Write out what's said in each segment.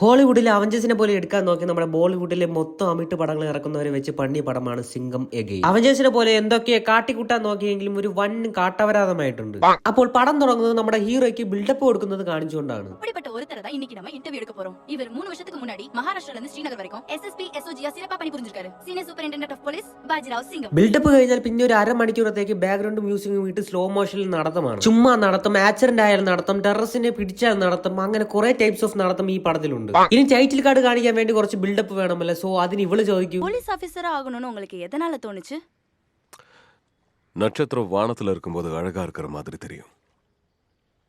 ഹോളിവുഡിലെ അവഞ്ചേഴ്സിനെ പോലെ എടുക്കാൻ നോക്കി നമ്മുടെ ബോളിവുഡിലെ മൊത്തം അമിട്ട് പടങ്ങൾ ഇറക്കുന്നവരെ വെച്ച് പണിയ പടമാണ് സിംഗം എഗെയിൻ. അവഞ്ചേഴ്സിനെ പോലെ എന്തൊക്കെ കാട്ടിക്കൂട്ടാൻ നോക്കിയെങ്കിലും ഒരു വൻ കാട്ടവരാതമായിട്ടുണ്ട്. അപ്പോൾ പടം തുടങ്ങുന്നത് നമ്മുടെ ഹീറോയ്ക്ക് ബിൽഡപ്പ് കൊടുക്കുന്നത് കാണിച്ചുകൊണ്ടാണ്. இன்னைக்கு நம்ம இன்டர்வியூ எடுக்க போறோம். இவர் 3 வருஷத்துக்கு முன்னாடி மகாராஷ்டிரல இருந்து ஸ்ரீநகர் வரைக்கும் எஸ்எஸ்பி எஸ்ஓஜியா சிறப்பா பணி புரிஞ்சிருக்காரு. Senior superintendent of police Bajirao Singham. Build up കഴിഞ്ഞാൽ പിന്നെ ഒരു അരമണിക്കൂറത്തേക്ക് ബാക്ക്ഗ്രൗണ്ട് മ്യൂസിക്കും ഇട്ട് സ്ലോ മോഷനിൽ നടത്തമാണ്. ചുമ്മാ നടത്തം, ആക്സിഡന്റ് ആയാലും നടത്തം, ടെററിസിനെ പിടിച്ചാൽ നടത്തം, അങ്ങനെ കുറെ ടൈപ്സ് ഓഫ് നടത്തം ഈ പടത്തിലുണ്ട്. ഇനി ടൈറ്റിൽ കാർഡ് കാണിക്കാൻ വേണ്ടി കുറച്ച് ബിൽഡപ്പ് വേണമല്ലോ. സോ അതിന് ഇവള് ചോദിക്കും, പോലീസ് ഓഫീസർ ആകணும்னு உங்களுக்கு எதனால தோணுச்சு? நட்சத்திரம் வானத்துல இருக்கும்போது அழகா இருக்கிற மாதிரி தெரியும்.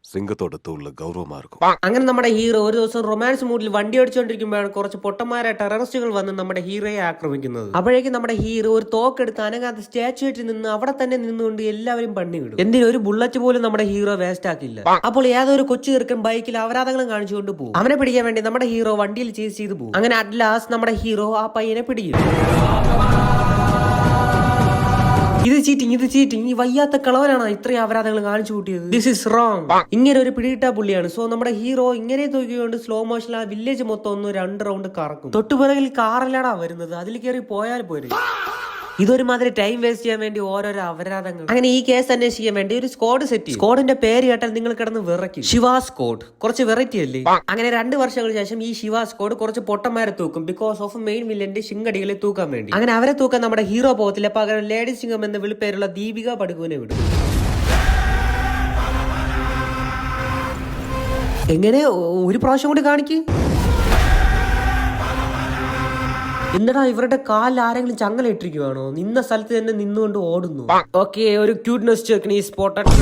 സിംഗത്തോട് ഉള്ള ഗൗരവമാ இருக்கும். അങ്ങനെ നമ്മുടെ ഹീറോ ഒരു ദിവസം റൊമാൻസ് മൂഡിൽ വണ്ടി ഓടിച്ചുകൊണ്ടിരിക്കുമ്പോഴാണ് കുറച്ച് പൊട്ടന്മാരായ ടെററിസ്റ്റുകൾ വന്ന് നമ്മുടെ ഹീറോയെ ആക്രമിക്കുന്നത്. അപ്പോഴേക്കും നമ്മുടെ ഹീറോ ഒരു തോക്കെടുത്ത് അനങ്ങാത്ത സ്റ്റാച്ചു ആയിട്ട് നിന്ന് അവിടെ തന്നെ നിന്നുകൊണ്ട് എല്ലാവരും പണി വിടും. എന്തിനും ഒരു ബുള്ളറ്റ് പോലും നമ്മുടെ ഹീറോ വേസ്റ്റ് ആക്കില്ല. അപ്പോൾ ഏതൊരു കൊച്ചു ചെറുക്കൻ ബൈക്കിൽ അപരാധങ്ങളും കാണിച്ചുകൊണ്ട് പോകും. അവനെ പിടിക്കാൻ വേണ്ടി നമ്മുടെ ഹീറോ വണ്ടിയിൽ ചേസ് ചെയ്ത് പോകും. അങ്ങനെ അറ്റ് ലാസ്റ്റ് നമ്മുടെ ഹീറോ ആ പയ്യനെ പിടിക്കും. ഇത് ചീറ്റിംഗ്, ഈ വയ്യാത്ത കളവനാണ് ഇത്രയും അപരാധങ്ങൾ കാണിച്ചു കൂട്ടിയത്. This is wrong. ഇങ്ങനെ ഒരു പിടികിട്ടാ പുള്ളിയാണ്. സോ നമ്മുടെ ഹീറോ ഇങ്ങനെ തൂക്കിക്കൊണ്ട് സ്ലോ മോഷൻ ആ വില്ലേജ് മൊത്തം ഒന്ന് 2 റൗണ്ട് കറക്കും. തൊട്ടുപിറകിൽ കാറിലാടാ വരുന്നത്, അതിൽ കയറി പോയാൽ പോരെ. ഇതൊരുമാതിരി ടൈം വേസ്റ്റ് ചെയ്യാൻ വേണ്ടി ഓരോരോ അപരാധങ്ങൾ. അങ്ങനെ ഈ കേസ് അന്വേഷിക്കാൻ വേണ്ടി ഒരു സ്ക്വാഡ് സെറ്റ് ചെയ്യും. സ്ക്വാഡിന്റെ പേര് കേട്ടാൽ നിങ്ങൾ കിടന്ന് വിറയ്ക്കും. ശിവ സ്ക്വാഡ്. കുറച്ച് വെറൈറ്റി അല്ലേ? അങ്ങനെ 2 വർഷങ്ങൾക്ക് ശേഷം ഈ ശിവ സ്ക്വാഡ് കുറച്ച് പൊട്ടന്മാരെ തൂക്കും. ബിക്കോസ് ഓഫ് മെയിൻ വില്ലന്റെ ശിങ്കടികളെ തൂക്കാൻ വേണ്ടി. അങ്ങനെ അവരെ തൂക്കാൻ നമ്മുടെ ഹീറോ പോകത്തില്ല. പകരം ലേഡി സിംഗം എന്ന വിളിപ്പേരുള്ള ദീപിക പടുകുവിനെ വിടും. എങ്ങനെ ഒരു പ്രാവശ്യം കൂടി കാണിക്ക്. എന്താ ഇവരുടെ കാലിൽ ആരെങ്കിലും ചങ്ങല ഇട്ടിരിക്കുവാണോ? നിന്ന സ്ഥലത്ത് തന്നെ നിന്നുകൊണ്ട് ഓടുന്നു. ഓക്കെ, ഒരു ക്യൂട്ട്നെസ് ചെക്കിന് ഈ സ്പോട്ടഡ്.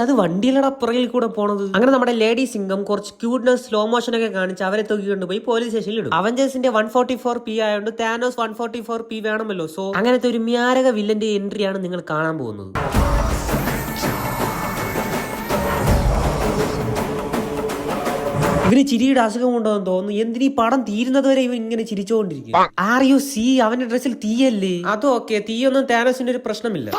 അത് വണ്ടിയിലട പുറകിൽ കൂടെ പോണത്. അങ്ങനെ നമ്മുടെ ലേഡി സിംഗം കുറച്ച് ക്യൂട്ട്നെസ് സ്ലോ മോഷൻ ഒക്കെ കാണിച്ച് അവരെ തൂക്കിക്കൊണ്ട് പോയി പോലീസ് സ്റ്റേഷനിൽ ഇടും. അവഞ്ചേഴ്സിന്റെ 144p ആയതുകൊണ്ട് താനോസ് 144p വേണമല്ലോ. സോ അങ്ങനത്തെ ഒരു മ്യാരക വില്ലന്റെ എൻട്രിയാണ് നിങ്ങൾ കാണാൻ പോകുന്നത്. ഇവന് ചിരിയുടെ അസുഖം ഉണ്ടോന്ന് തോന്നുന്നു. എന്തിനീ പടം തീരുന്നത് വരെ ഇവൻ ഇങ്ങനെ ചിരിച്ചോണ്ടിരിക്കും. അവന്റെ ഡ്രസ്സിൽ തീയല്ലേ? അതും ഓക്കെ, തീയൊന്നും താനോസിന്റെ ഒരു പ്രശ്നമില്ല.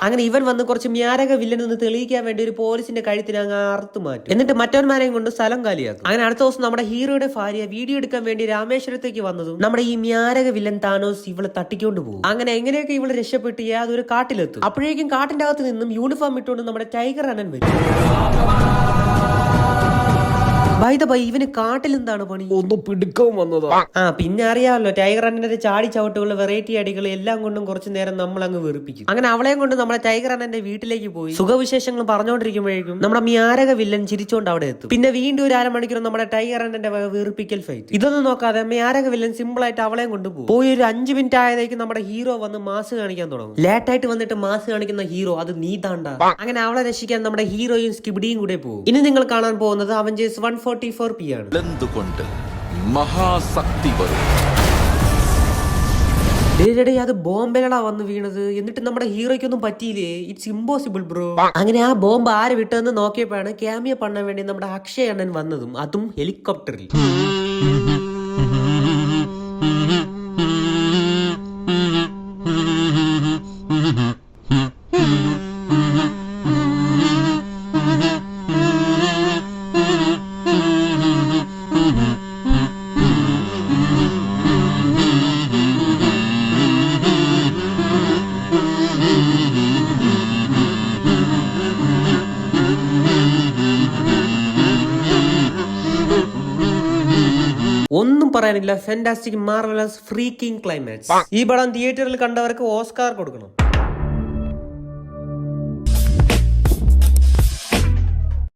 അങ്ങനെ ഇവൻ വന്ന് കുറച്ച് മ്യാരക വില്ലനെന്ന് തെളിയിക്കാൻ വേണ്ടി ഒരു പോലീസിന്റെ കഴുത്തിന് അങ്ങ് അറുത്തു മാറ്റും. എന്നിട്ട് മറ്റവന്മാരെയും കൊണ്ട് സ്ഥലം കാലിയാക്കും. അങ്ങനെ അടുത്ത ദിവസം നമ്മുടെ ഹീറോയുടെ ഭാര്യ വീഡിയോ എടുക്കാൻ വേണ്ടി രാമേശ്വരത്തേക്ക് വന്നതും നമ്മുടെ ഈ മ്യാരക വില്ലൻ താനോസ് ഇവളെ തട്ടിക്കൊണ്ട് പോകും. അങ്ങനെ എങ്ങനെയൊക്കെ ഇവള് രക്ഷപ്പെട്ട് യാതൊരു കാട്ടിലെത്തും. അപ്പോഴേക്കും കാട്ടിന്റെ അകത്ത് നിന്നും യൂണിഫോം ഇട്ടുകൊണ്ട് നമ്മുടെ ടൈഗർ അണ്ണൻ വരും. ഇവന് കാട്ടിൽ എന്താണ് പണി? ഒന്ന് പിടിക്കാൻ വന്നതാ. പിന്നെ അറിയാമല്ലോ, ടൈഗർ അണ്ണന്റെ ചാടി ചവിട്ടുകൾ, വെറൈറ്റി അടികൾ എല്ലാം കൊണ്ടും കുറച്ചു നേരം നമ്മൾ അങ്ങ് വെറുപ്പിക്കും. അങ്ങനെ അവളെയും കൊണ്ട് നമ്മുടെ ടൈഗർ അണ്ണന്റെ വീട്ടിലേക്ക് പോയി സുഖവിശേഷങ്ങൾ പറഞ്ഞുകൊണ്ടിരിക്കുമ്പോഴേക്കും നമ്മുടെ മ്യാരക വില്ലൻ ചിരിച്ചോണ്ട് അവിടെ എത്തും. പിന്നെ വീണ്ടും ഒരു 1/2 മണിക്കൂർ നമ്മുടെ ടൈഗർ അണ്ണന്റെ വെറുപ്പിക്കൽ ഫൈറ്റ്. ഇതൊന്നും നോക്കാതെ മ്യാരക വില്ലൻ സിമ്പിൾ ആയിട്ട് അവളെയും കൊണ്ടുപോകും. പോയി ഒരു 5 മിനിറ്റ് ആയതേക്ക് നമ്മുടെ ഹീറോ വന്ന് മാസ് കാണിക്കാൻ തുടങ്ങും. ലേറ്റായിട്ട് വന്നിട്ട് മാസ് കാണിക്കുന്ന ഹീറോ അത് നീ താണ്ട. അങ്ങനെ അവളെ രക്ഷിക്കാൻ നമ്മുടെ ഹീറോയും സ്കിബിഡിയും കൂടെ പോകും. ഇനി നിങ്ങൾ കാണാൻ പോകുന്നത് അവഞ്ചേഴ്സ് 144p ആണ്. മഹാശക്തി വരും. അത് ബോംബെലടാ വന്ന് വീണത്. എന്നിട്ട് നമ്മുടെ ഹീറോയ്ക്കൊന്നും പറ്റിയില്ലേ? It's impossible bro. അങ്ങനെ ആ ബോംബ് ആര് വിട്ടതെന്ന് നോക്കിയപ്പോഴാണ് ക്യാമിയ പണ്ണാൻ വേണ്ടി നമ്മുടെ അക്ഷയ് അണ്ണൻ വന്നതും, അതും ഹെലികോപ്റ്ററിൽ. ഒന്നും പറയാനില്ല. Fantastic, marvellous, freaking climax. ഈ പടം തിയേറ്ററിൽ കണ്ടവർക്ക് ഓസ്കാർ കൊടുക്കണം.